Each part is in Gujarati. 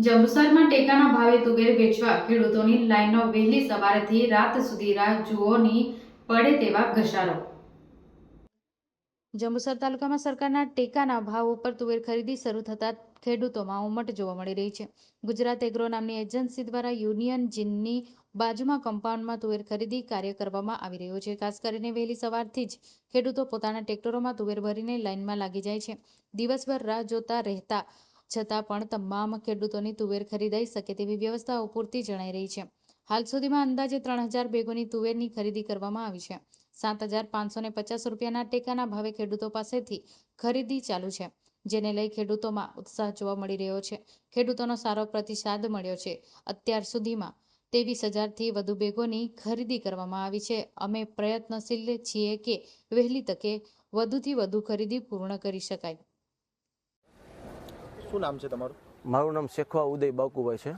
જંબુસરમાં ટેકાના ભાવે તુવેર વેચવા ખેડૂતોની લાઈનો વહેલી સવારથી રાત સુધી રાહ જુઓની પડે તેવા ઘસારો. જંબુસર તાલુકામાં સરકારના ટેકાના ભાવ ઉપર તુવેર ખરીદી શરૂ થતાં ખેડૂતોમાં ઉમટ જોવા મળી રહી છે. ગુજરાત એગ્રો નામની એજન્સી દ્વારા યુનિયન જીનની બાજુમાં કમ્પાઉન્ડમાં તુવેર ખરીદી કાર્ય કરવામાં આવી રહ્યો છે. ખાસ કરીને વહેલી સવારથી જ ખેડૂતો પોતાના ટ્રેક્ટરોમાં તુવેર ભરીને લાઇનમાં લાગી જાય છે. દિવસભર રાહ જોતા રહેતા છતાં પણ તમામ ખેડૂતોની તુવેર ખરીદાઈ શકે તેવી વ્યવસ્થા પૂરતી જણાઈ રહી છે. હાલ સુધીમાં અંદાજે 3000 બેગોની તુવેરની ખરીદી કરવામાં આવી છે. 7550 રૂપિયાના ટેકાના ભાવે ખેડૂતો પાસેથી ખરીદી ચાલુ છે, જેને લઈ ખેડૂતોમાં ઉત્સાહ જોવા મળી રહ્યો છે. ખેડૂતોનો સારો પ્રતિસાદ મળ્યો છે. અત્યાર સુધીમાં 23000થી વધુ બેગોની ખરીદી કરવામાં આવી છે. અમે પ્રયત્નશીલ છીએ કે વહેલી તકે વધુથી વધુ ખરીદી પૂર્ણ કરી શકાય. શું નામ છે તમારું? મારું નામ શેખવા ઉદય બાકુભાઈ છે.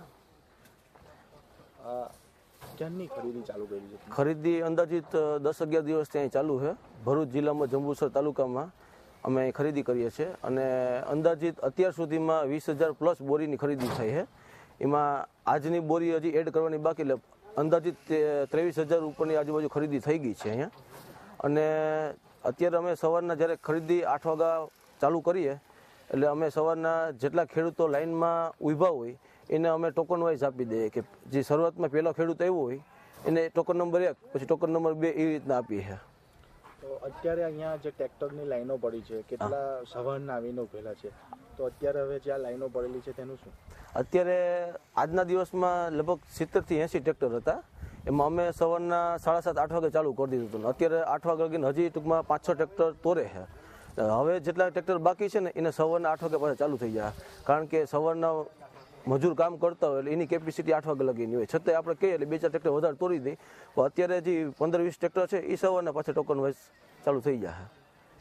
ક્યાંની ખરીદી ચાલુ કરી છે? ખરીદી અંદાજિત 10-11 દિવસથી અહીં ચાલુ છે. ભરૂચ જિલ્લામાં જંબુસર તાલુકામાં અમે અહીં ખરીદી કરીએ છીએ અને અંદાજિત અત્યાર સુધીમાં 20000 પ્લસ બોરીની ખરીદી થઈ છે. એમાં આજની બોરી હજી એડ કરવાની બાકી, એટલે અંદાજિત 23000 ઉપરની આજુબાજુ ખરીદી થઈ ગઈ છે અહીંયા. અને અત્યારે અમે સવારના જ્યારે ખરીદી 8 વાગ્યા ચાલુ કરીએ એટલે અમે સવારના જેટલા ખેડૂતો લાઇનમાં ઊભા હોય એને અમે ટોકન વાઇઝ આપી દઈએ કે જે શરૂઆતમાં પહેલો ખેડૂત આવ્યો હોય એને ટોકન નંબર 1, પછી ટોકન નંબર 2 એ રીતના આપીએ છીએ. તો અત્યારે અહીંયા જે ટ્રેક્ટરની લાઈનો પડી છે, કેટલા સવારના આવીને ઉભેલા છે, તો અત્યારે હવે જ્યાં લાઈનો પડેલી છે તેનું શું? અત્યારે આજના દિવસમાં લગભગ 70થી 80 ટ્રેક્ટર હતા. એમાં અમે સવારના 7:30-8 વાગે ચાલુ કરી દીધું હતું. અત્યારે 8 વાગે લગીને હજી ટૂંકમાં 5-6 ટ્રેક્ટર તોરે છે. હવે જેટલા ટ્રેક્ટર બાકી છે ને એને સવારના 8 વાગે પાછા ચાલુ થઈ જાય, કારણ કે સવારના મજૂર કામ કરતા હોય એટલે એની કેપેસિટી 8 વાગે લગીની હોય. છતાંય આપણે કહીએ એટલે 2-4 ટ્રેક્ટર વધારે તોડી દઈએ. પણ અત્યારે જે 15-20 ટ્રેક્ટર છે એ સવારના પાછા ટોકન વાઇઝ ચાલુ થઈ જાય.